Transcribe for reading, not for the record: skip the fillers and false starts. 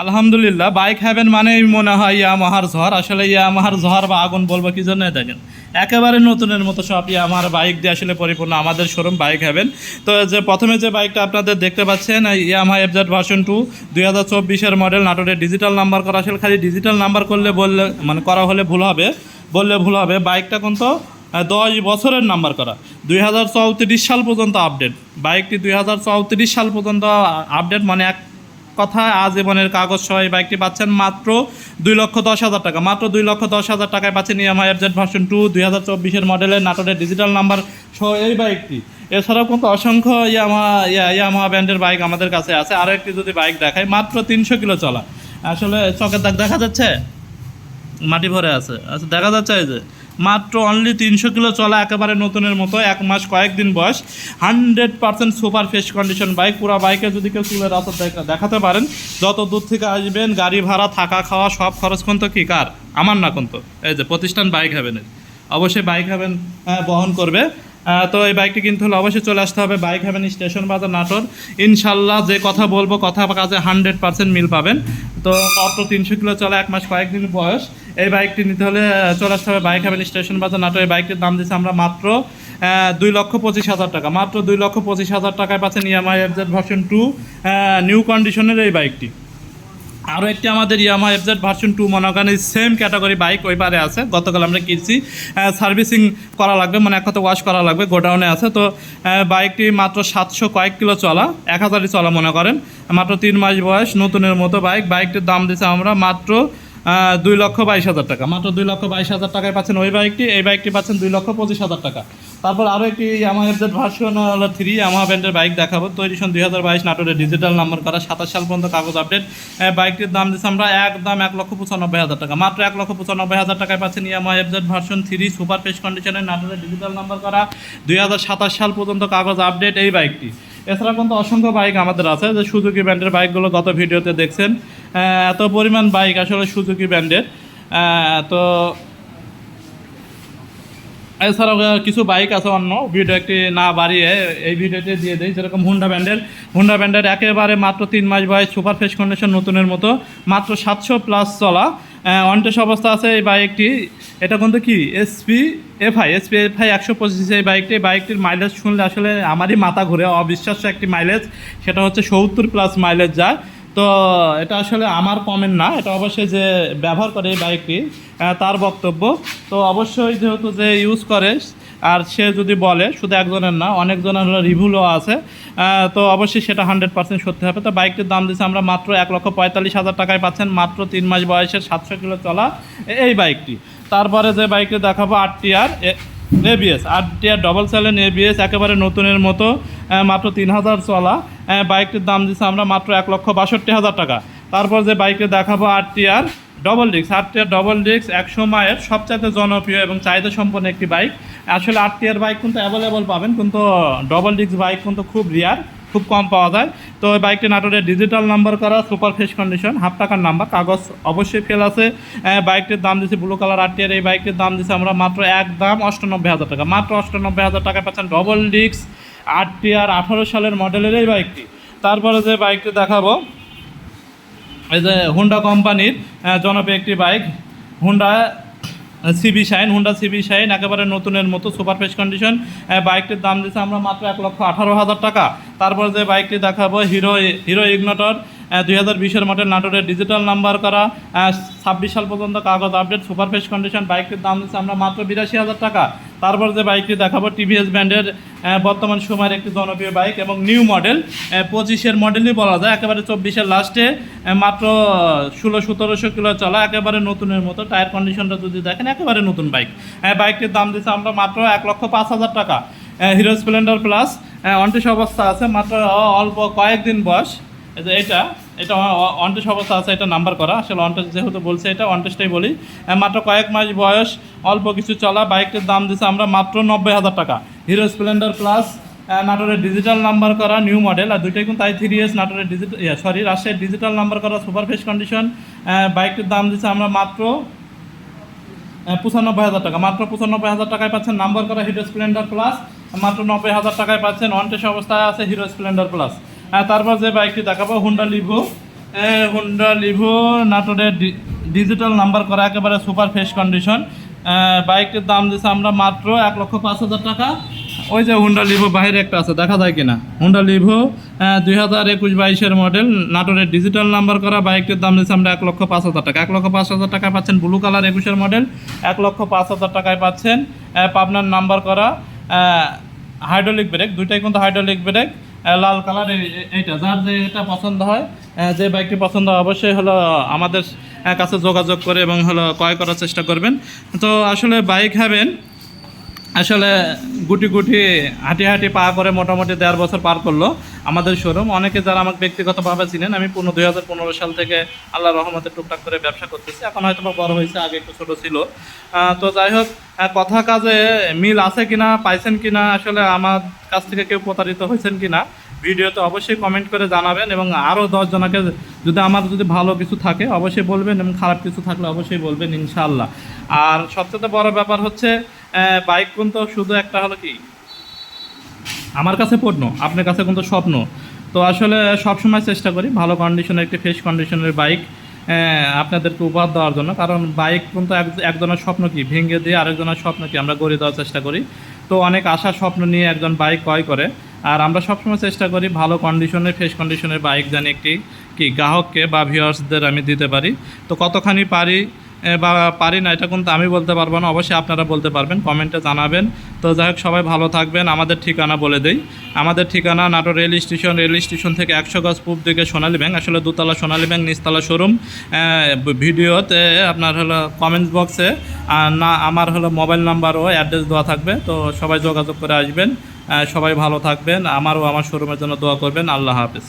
আলহামদুলিল্লাহ, bike haven মানেই মনে হয় ইয়ামাহার ঝড়। আসলে ইয়ামাহার ঝড় বা আগুন বলবো কি জন্য, দেখেন একেবারে নতুনের মতো সব ইয়ামাহার বাইক দিয়ে আসলে পরিপূর্ণ আমাদের শোরুম বাইক হ্যাভেন। তো যে প্রথমে যে বাইকটা আপনাদের দেখতে পাচ্ছেন ইয়ামাহা এফজেড ভার্সন 2 2024-এর মডেল, নাটোরের ডিজিটাল নাম্বার করা। আসলে খালি ডিজিটাল নাম্বার করলে বললে মানে করা হলে ভুল হবে, বললে ভুল হবে। বাইকটা কিন্তু 10 বছরের নাম্বার করা, 2034 সাল পর্যন্ত আপডেট। বাইকটি 2034 সাল পর্যন্ত আপডেট, মানে এক কথায় আজীবনের কাগজ সহ এই বাইকটি পাচ্ছেন মাত্র 2,10,000 টাকা। মাত্র 2,10,000 টাকায় পাচ্ছেন ইয়ামাহা এফজেড ভার্সন 2 2024-এর মডেলের, নাটোরের ডিজিটাল নাম্বার সহ এই বাইকটি। এছাড়াও কিন্তু অসংখ্য ইয়ামাহা ব্র্যান্ডের বাইক আমাদের কাছে আছে। আরও একটি যদি বাইক দেখাই, মাত্র 300 কিলো চলা। আসলে চকের দাগ দেখা যাচ্ছে, মাটি ভরে আছে, আচ্ছা দেখা যাচ্ছে এই যে মাত্র অনলি 300 কিলো চলা, একেবারে নতুনের মতো, 1 মাস কয়েকদিন বয়স, 100% সুপার ফ্রেশ কন্ডিশন বাইক। পুরো বাইকে যদি কেউ চুলের আসর দেখাতে পারেন, যত দূর থেকে আসবেন গাড়ি ভাড়া থাকা খাওয়া সব খরচ কিন্তু কি কার, আমার না কিন্তু এই যে প্রতিষ্ঠান বাইক হ্যাভেনের, অবশ্যই বাইক হ্যাভেন বহন করবে। তো এই বাইকটি কিনতে হলে অবশ্যই চলে আসতে হবে বাইক হ্যাভেন, স্টেশন বাজার, নাটোর। ইনশাল্লাহ যে কথা বলবো কথা কাজে 100% মিল পাবেন। তো মাত্র 300 কিলো চলে, 1 মাস কয়েকদিন বয়স। এই বাইকটি নিতে হলে চলে আসতে হবে বাইক হ্যাভেন, স্টেশন বাজার, নাটোর। এই বাইকটির দাম দিচ্ছি আমরা মাত্র 2,25,000 টাকা। মাত্র 2,25,000 টাকায় পাচ্ছেন ইয়ামাহা এফজেড ভার্সন 2 নিউ কন্ডিশনের এই বাইকটি। আরও একটি আমাদের ইয়ামাহা এফজেড ভার্সন 2 মনে করেন সেম ক্যাটাগরি বাইক ওই পারে আছে, গতকাল আমরা কিনছি। সার্ভিসিং করা লাগবে, মানে এক কথা ওয়াশ করা লাগবে, গোডাউনে আছে। তো বাইকটি মাত্র 700 কয়েক কিলো চলা, 1000ই চলা মনে করেন, মাত্র 3 মাস বয়স, নতুনের মতো বাইক। বাইকটির দাম দিচ্ছে আমরা মাত্র 2,22,000 টাকা। মাত্র 2,22,000 টাকায় পাচ্ছেন ওই বাইকটি। এই বাইকটি পাচ্ছেন 2,25,000 টাকা। তারপর আরও একটি ইয়ামাহা এফজেড ভার্সন 3 ইয়ামাহা ব্র্যান্ডের বাইক দেখাবো, তৈরি সন 2022, নাটোরের ডিজিটাল নাম্বার করা, 27 সাল পর্যন্ত কাগজ আপডেট। বাইকটির দাম দিচ্ছি আমরা একদম 1,95,000 টাকা। মাত্র 1,95,000 টাকায় পাচ্ছেন Yamaha FZ version 3 super fresh কন্ডিশনের, নাটোরের ডিজিটাল নাম্বার করা, 2027 সাল পর্যন্ত কাগজ আপডেট এই বাইকটি। এছাড়া কিন্তু অসংখ্য বাইক আমাদের আছে, যে সুজুকি ব্র্যান্ডের বাইকগুলো গত ভিডিওতে দেখছেন, এত পরিমাণ বাইক আসলে সুজুকি ব্র্যান্ডের। তো এছাড়াও কিছু বাইক আছে অন্য, ভিডিও একটি না বাড়িয়ে এই ভিডিওতে দিয়ে দিই। যেরকম হুন্ডা ব্র্যান্ডের একেবারে মাত্র 3 মাস বয়স, সুপার ফ্রেশ কন্ডিশন, নতুনের মতো, মাত্র 700 প্লাস চলা, অনটেস অবস্থা আছে এই বাইকটি। এটা কিন্তু কি এসপি এফআই 125 এই বাইকটির মাইলেজ শুনলে আসলে আমারই মাথা ঘুরে, অবিশ্বাস্য একটি মাইলেজ। সেটা হচ্ছে 70 প্লাস মাইলেজ যায়। তো এটা আসলে আমার কমেন্ট না, এটা অবশ্যই যে ব্যবহার করে এই বাইকটি তার বক্তব্য। তো অবশ্যই যেহেতু যে ইউজ করে, আর সে যদি বলে, শুধু একজনের না অনেকজনের হলো রিভিউও আছে, তো অবশ্যই সেটা 100% সত্যি হবে। তো বাইকটির দাম দিচ্ছে আমরা মাত্র 1,45,000 টাকায় পাচ্ছেন, মাত্র 3 মাস বয়সের, 700 কিলো চলা এই বাইকটি। তারপরে যে বাইকটি দেখাবো আরটিআর ডবল স্যালেন এবিএস, একেবারে নতুনের মতো, মাত্র 3,000 চলা। বাইকটির দাম দিচ্ছে আমরা মাত্র 1,62,000 টাকা। তারপর যে বাইকটি দেখাবো আরটিআর ডবল ডিস্ক, এক সময়ের সবচাইতে জনপ্রিয় এবং চাহিদা সম্পন্ন একটি বাইক। আসলে আরটিআর বাইক কিন্তু অ্যাভেলেবল পাবেন, কিন্তু ডবল ডিস্ক বাইক কিন্তু খুব রেয়ার, খুব কম পাওয়া যায়। তো ওই বাইকটি নাটোরের ডিজিটাল নাম্বার করা, সুপার ফ্রেশ কন্ডিশন, হাফ টাকার নাম্বার, কাগজ অবশ্যই ফেল আছে। বাইকটির দাম দিচ্ছে ব্লু কালার আরটিআর, এই বাইকটির দাম দিচ্ছে আমরা মাত্র একদম 98,000 টাকা। মাত্র 98,000 টাকা পাচ্ছেন ডবল ডিস্ক আরটিআর 18 সালের মডেলের এই বাইকটি। তারপরে যে বাইকটি দেখাবো, এই যে হুন্ডা কোম্পানির জনপ্রিয় একটি বাইক, হুন্ডা সিবি শাইন, একেবারে নতুনের মতো, সুপার ফ্রেশ কন্ডিশন। বাইকটির দাম দিচ্ছে আমরা মাত্র 1,18,000 টাকা। তারপর যে বাইকটি দেখাবো হিরো ইগনোটর 2020-এর মডেল, নাটোরের ডিজিটাল নাম্বার করা, 26 সাল পর্যন্ত কাগজ আপডেট, সুপার ফ্রেশ কন্ডিশন। বাইকটির দাম দিচ্ছে আমরা মাত্র 82,000 টাকা। তারপর যে বাইকটি দেখাবো টিভিএস ব্র্যান্ডের বর্তমান সময়ের একটি জনপ্রিয় বাইক এবং নিউ মডেল, 25-এর মডেলই বলা যায়, একেবারে 24-এর লাস্টে, মাত্র 1600-1700 কিলো চলা, একেবারে নতুনের মতো। টায়ার কন্ডিশনটা যদি দেখেন একেবারে নতুন বাইক। বাইকটির দাম দিচ্ছে আমরা মাত্র 1,05,000 টাকা। হিরো স্প্লেন্ডার প্লাস অনটেস অবস্থা আছে, মাত্র অল্প কয়েকদিন বয়স। এটা অনটেস অবস্থা আছে, এটা নাম্বার করা, আসলে অনটেস যেহেতু বলছে এটা অনটেসটাই বলি। মাত্র কয়েক মাস বয়স, অল্প কিছু চলা। বাইকটির দাম দিচ্ছে আমরা মাত্র 90,000 টাকা। হিরো স্প্লেন্ডার প্লাস নাটোরের ডিজিটাল নাম্বার করা, নিউ মডেল, আর দুইটাই কিন্তু i3s, নাটোরের রাজশাহীর ডিজিটাল নাম্বার করা, সুপার ফ্রেশ কন্ডিশন। বাইকটির দাম দিচ্ছে আমরা মাত্র 95,000 টাকা। মাত্র 95,000 টাকায় পাচ্ছেন নাম্বার করা হিরো স্প্লেন্ডার প্লাস, মাত্র 90,000 টাকায় পাচ্ছেন অনটেস অবস্থায় আছে হিরো স্প্লেন্ডার প্লাস। তারপর যে বাইকটি দেখাবো হুন্ডা লিভো হুন্ডা লিভো নাটোরের ডিজিটাল নাম্বার করা, একেবারে সুপার ফ্রেশ কন্ডিশন। বাইকটির দাম দিচ্ছে আমরা মাত্র 1,05,000 টাকা। ওই যে হুন্ডা লিভো বাইরে একটা আছে, দেখা যায় কিনা, হুন্ডা লিভো 2021-22 মডেল, নাটোরের ডিজিটাল নাম্বার করা। বাইকটির দাম দিচ্ছে আমরা 1,05,000 টাকা। 1,05,000 টাকায় পাচ্ছেন ব্লু কালার 21 মডেল, 1,05,000 টাকায় পাচ্ছেন পাবনার নাম্বার করা হাইড্রোলিক ব্রেক, দুইটাই কিন্তু হাইড্রোলিক ব্রেক, লাল কালার। এইটা যার যে এটা পছন্দ হয়, যে বাইকটি পছন্দ হয় অবশ্যই হলো আমাদের কাছে যোগাযোগ করে এবং হলো ক্রয় করার চেষ্টা করবেন। তো আসলে বাইক হ্যাভেন আসলে গুটি গুটি হাঁটি হাঁটি পা করে মোটামুটি 1.5 বছর পার করলো আমাদের শোরুম। অনেকে যারা আমাকে ব্যক্তিগতভাবে চিনেন, আমি 2015 সাল থেকে আল্লাহর রহমতে টুকটাক করে ব্যবসা করতেছি। এখন হয়তো বড় হয়েছে, আগে একটু ছোটো ছিল। তো যাই হোক, কথা কাজে মিল আছে কিনা, পাইছেন কিনা, আসলে আমার কাছ থেকে কেউ প্রতারিত হয়েছেন কিনা ভিডিওতে অবশ্যই কমেন্ট করে জানাবেন। এবং আরও 10 জনকে যদি ভালো কিছু থাকে অবশ্যই বলবেন, এবং খারাপ কিছু থাকলে অবশ্যই বলবেন ইনশাআল্লাহ। আর সবচেয়ে বড় ব্যাপার হচ্ছে বাইক কিন্তু শুধু একটা হলো কি, আমার কাছে পণ্য, আপনার কাছে কিন্তু স্বপ্ন। তো আসলে সবসময় চেষ্টা করি ভালো কন্ডিশনের একটি ফ্রেশ কন্ডিশনের বাইক আপনাদেরকে উপহার দেওয়ার জন্য। কারণ বাইক কিন্তু একজনের স্বপ্ন কি ভেঙে দিয়ে আরেকজনের স্বপ্ন কি আমরা গড়ে দেওয়ার চেষ্টা করি। তো অনেক আশা স্বপ্ন নিয়ে একজন বাইক ক্রয় করে, আর আমরা সবসময় চেষ্টা করি ভালো কন্ডিশনের ফ্রেশ কন্ডিশনের বাইক জানি একটি কি গ্রাহককে বা ভিউয়ার্সদের আমি দিতে পারি। তো কতখানি পারি বা পারি না এটা কিন্তু আমি বলতে পারবো না, অবশ্যই আপনারা বলতে পারবেন, কমেন্টে জানাবেন। তো যাই হোক, সবাই ভালো থাকবেন। আমাদের ঠিকানা বলে দেই, আমাদের ঠিকানা নাটোর রেল স্টেশন থেকে 100 গজ পূব দিকে সোনালী ব্যাংক, আসলে দোতলা সোনালী ব্যাংক, নিচতলা শোরুম। ভিডিওতে আপনার হলো কমেন্টস বক্সে না আমার হলো মোবাইল নাম্বার ও অ্যাড্রেস দেওয়া থাকবে। তো সবাই যোগাযোগ করে আসবেন। সবাই ভালো থাকবেন, আমারও আমার শোরুমের জন্য দোয়া করবেন। আল্লাহ হাফেজ।